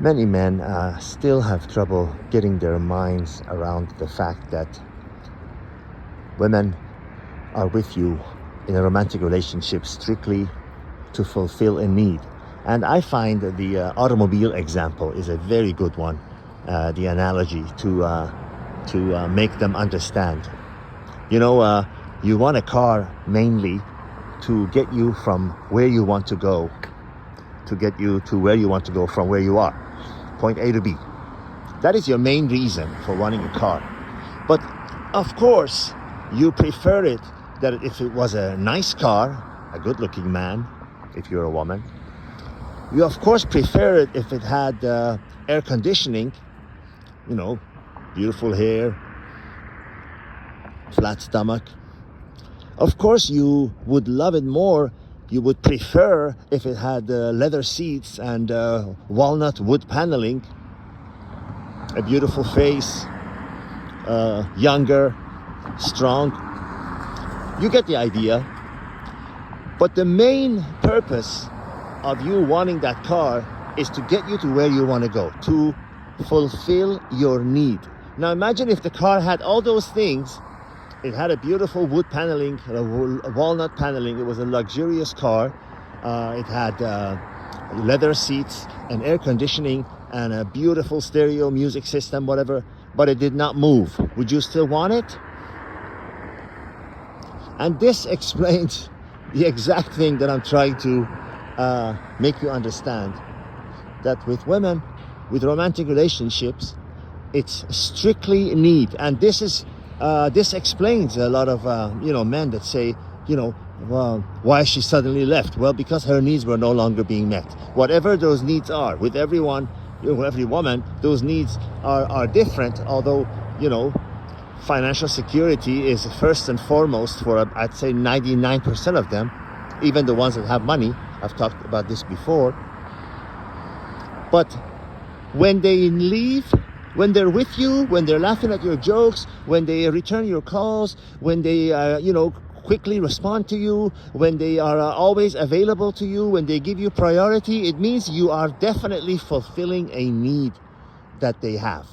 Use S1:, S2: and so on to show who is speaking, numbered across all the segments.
S1: Many men still have trouble getting their minds around the fact that women are with you in a romantic relationship strictly to fulfill a need. And I find that the automobile example is a very good one, the analogy to make them understand. You want a car mainly to get you from where you want to go, to get you to where you want to go from where you are, point A to B. That is your main reason for wanting a car. But of course, you prefer it that if it was a nice car, a good-looking man, if you're a woman. You of course prefer it if it had air conditioning, beautiful hair, flat stomach. Of course you would love it more, you would prefer if it had leather seats and walnut wood paneling, a beautiful face, younger, strong. You get the idea. But the main purpose of you wanting that car is to get you to where you want to go, to fulfill your need. Now imagine if the car had all those things. It had a beautiful wood paneling, a walnut paneling. It was a luxurious car. It had leather seats and air conditioning and a beautiful stereo music system, whatever, but it did not move. Would you still want it? And this explains the exact thing that I'm trying to make you understand, that with women, with romantic relationships, it's strictly need. And this explains a lot of men that say, well, why she suddenly left? Well, because her needs were no longer being met. Whatever those needs are, with everyone, every woman, those needs are different. Although, financial security is first and foremost for, I'd say, 99% of them, even the ones that have money. I've talked about this before. But when they leave, when they're with you, when they're laughing at your jokes, when they return your calls, when they, quickly respond to you, when they are always available to you, when they give you priority, it means you are definitely fulfilling a need that they have.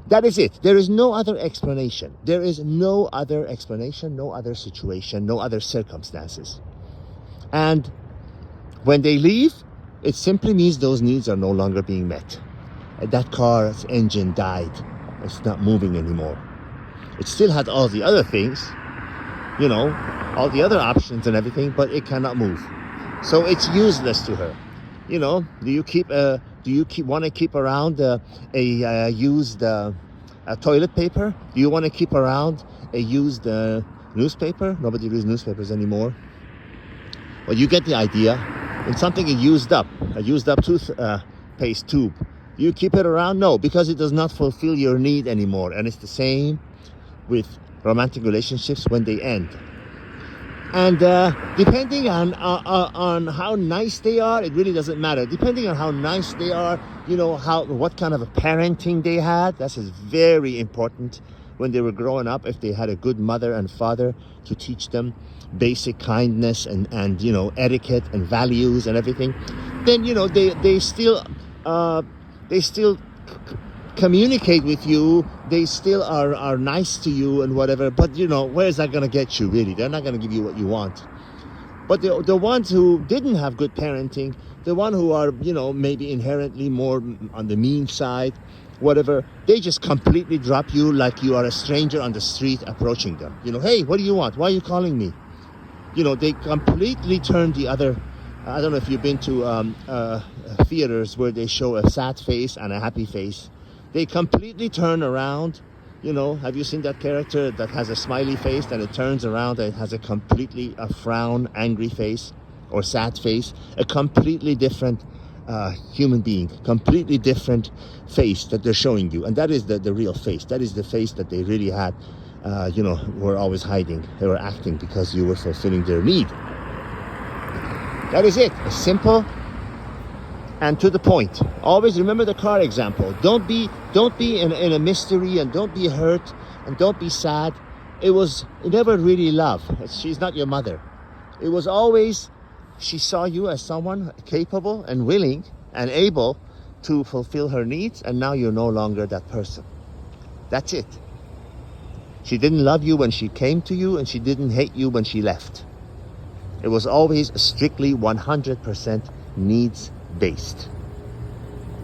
S1: That is it. There is no other explanation. There is no other explanation, no other situation, no other circumstances. And when they leave, it simply means those needs are no longer being met. That car's engine died. It's not moving anymore. It still had all the other things, all the other options and everything, but it cannot move. So it's useless to her. Do you want to keep around a used toilet paper? Do you want to keep around a used newspaper? Nobody reads newspapers anymore. Well, you get the idea. When something is used up, a used up toothpaste tube, do you keep it around? No, because it does not fulfill your need anymore. And it's the same with romantic relationships when they end. And depending on how nice they are, it really doesn't matter. Depending on how nice they are, what kind of a parenting they had. That's very important when they were growing up. If they had a good mother and father to teach them basic kindness and etiquette and values and everything, then they still communicate with you. They still are nice to you and whatever, but where is that going to get you? Really, they're not going to give you what you want. But the ones who didn't have good parenting, the one who are maybe inherently more on the mean side, whatever, they just completely drop you like you are a stranger on the street approaching them. Hey, what do you want? Why are you calling me? They completely turn the other. I don't know if you've been to theaters where they show a sad face and a happy face. They completely turn around. Have you seen that character that has a smiley face and it turns around and it has a frown, angry face or sad face? A completely different human being, completely different face that they're showing you. And that is the real face. That is the face that they really had, were always hiding. They were acting because you were fulfilling their need. That is it. Simple and to the point. Always remember the car example. Don't be in a mystery, and don't be hurt, and don't be sad. It never really love. She's not your mother. It was always, she saw you as someone capable and willing and able to fulfill her needs, and now you're no longer that person. That's it. She didn't love you when she came to you, and she didn't hate you when she left. It was always strictly 100% needs-based.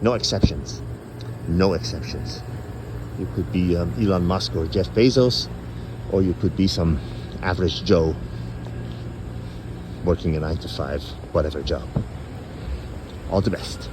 S1: No exceptions. No exceptions. You could be Elon Musk or Jeff Bezos, or you could be some average Joe working a 9 to 5, whatever job. All the best.